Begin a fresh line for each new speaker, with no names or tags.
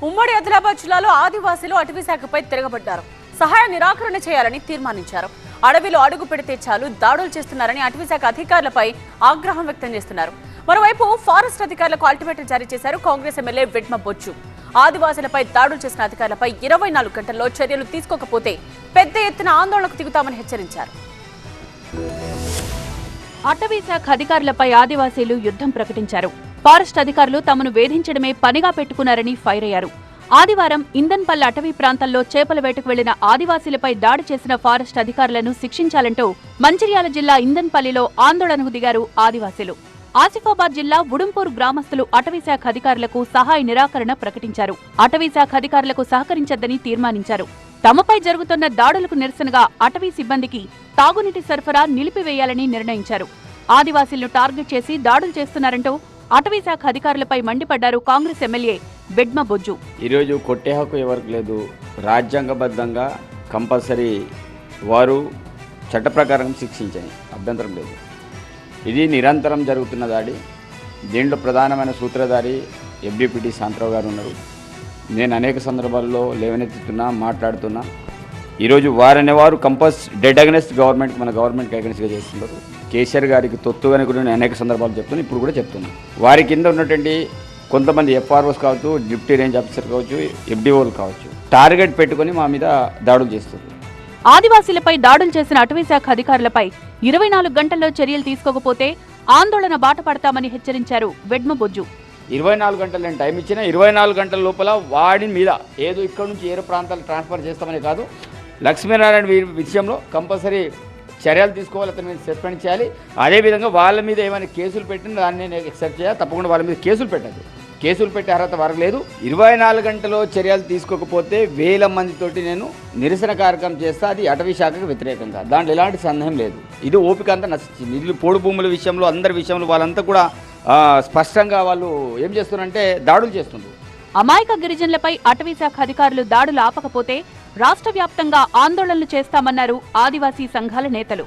ఉమ్మడి ఆదిలాబాద్ జిల్లాలో ఆదివాసీలు అటవీ శాఖపై తిరగబడ్డారు. సహాయ నిరాకరణ చేయాలని తీర్మానించారు. అడవిలో అడుగు పెడితే చాలు దాడులు చేస్తున్నారని అటవీ శాఖ అధికారులపై ఆగ్రహం వ్యక్తం చేస్తున్నారు. మరోవైపు ఫారెస్ట్ అధికారులకు అల్టిమేటం జారీ చేశారు కాంగ్రెస్ ఎమ్మెల్యే వెడ్మ బొజ్జు. ఆదివాసీలపై దాడులు చేసిన అధికారులపై 24 గంటల్లో చర్యలు తీసుకోకపోతే పెద్ద ఎత్తున ఆందోళనకు దిగుతామని హెచ్చరించారు. అటవీ శాఖ అధికారులపై ఆదివాసీలు యుద్ధం ప్రకటించారు. ఫారెస్ట్ అధికారులు తమను వేధించడమే పనిగా పెట్టుకున్నారని ఫైర్ అయ్యారు. ఆదివారం ఇందన్పల్లి అటవీ ప్రాంతంలో చేపల వేటకు వెళ్లిన ఆదివాసీలపై దాడి చేసిన ఫారెస్ట్ అధికారులను శిక్షించాలంటూ మంచిర్యాల జిల్లా ఇందన్పల్లిలో ఆందోళనకు దిగారు ఆదివాసీలు. ఆసిఫాబాద్ జిల్లా ఉడుంపూర్ గ్రామస్తులు అటవీశాఖ అధికారులకు సహాయ నిరాకరణ ప్రకటించారు. అటవీశాఖ అధికారులకు సహకరించొద్దని తీర్మానించారు. తమపై జరుగుతున్న దాడులకు నిరసనగా అటవీ సిబ్బందికి తాగునీటి సరఫరా నిలిపివేయాలని నిర్ణయించారు. ఆదివాసీలను టార్గెట్ చేసి దాడులు చేస్తున్నారంటూ అటవీశాఖ అధికారులపై మండిపడ్డారు కాంగ్రెస్ ఎమ్మెల్యే వెడ్మ బొజ్జు.
ఈరోజు కొట్టే హక్కు ఎవరికి లేదు. రాజ్యాంగబద్ధంగా కంపల్సరీ వారు చట్ట ప్రకారం శిక్షించని అభ్యంతరం లేదు. ఇది నిరంతరం జరుగుతున్న దాడి. దీంట్లో ప్రధానమైన సూత్రధారి FDPT శాంతరావు గారు ఉన్నారు. నేను అనేక సందర్భాల్లో లేవనెత్తుతున్నా, మాట్లాడుతున్నా. ఈరోజు వారనేవారు డెడ్ అగెనెస్ట్ గవర్నమెంట్, మన గవర్నమెంట్కి అగెనెస్ట్గా చేస్తున్నారు. కేసీఆర్ గారికి తొత్తుగానే కూడా నేను అనేక సందర్భాలు చెప్తున్నాను, ఇప్పుడు కూడా చెప్తున్నాను. వారి కింద ఉన్నటువంటి కొంతమంది FROs కావచ్చు, డిప్యూటీ రేంజ్ ఆఫీసర్ కావచ్చు, FDOలు కావచ్చు, టార్గెట్ పెట్టుకొని మా మీద దాడులు చేస్తున్నారు.
ఆదివాసీలపై దాడులు చేసిన అటవీశాఖ అధికారులపై 24 గంటల్లో చర్యలు తీసుకోకపోతే ఆందోళన బాట పడతామని హెచ్చరించారు వెడ్మ బొజ్జు.
24 గంటలు నేను టైం ఇచ్చినా 24 గంటల లోపల వాడి మీద ఏదో ఇక్కడ నుంచి ఏదో ప్రాంతాలు ట్రాన్స్ఫర్ చేస్తామని కాదు, లక్ష్మీనారాయణ విషయంలో కంపల్సరీ చర్యలు తీసుకోవాలి, అతని మీద సస్పెండ్ చేయాలి. అదేవిధంగా వాళ్ళ మీద ఏమైనా కేసులు పెట్టినా దాన్ని నేను యాక్సెప్ట్ చేయాలి. తప్పకుండా వాళ్ళ మీద కేసులు పెట్టదు. కేసులు పెట్టే అర్హత వరకు లేదు. 24 గంటలో చర్యలు తీసుకోకపోతే 1000 మందితోటి నేను నిరసన కార్యక్రమం చేస్తా. అది అటవీ శాఖకు వ్యతిరేకంగా, దాంట్లో ఎలాంటి సందేహం లేదు. ఇది ఓపిక అంతా నచ్చింది. ఇల్లు పోడు భూముల విషయంలో, అందరి విషయంలో వాళ్ళంతా కూడా స్పష్టంగా వాళ్ళు ఏం చేస్తున్నారంటే దాడులు చేస్తున్నారు.
అమాయక గిరిజనులపై అటవీశాఖ అధికారులు దాడులు ఆపకపోతే రాష్ట్ర వ్యాప్తంగా ఆందోళనలు చేస్తామన్నారు ఆదివాసీ సంఘాల నేతలు.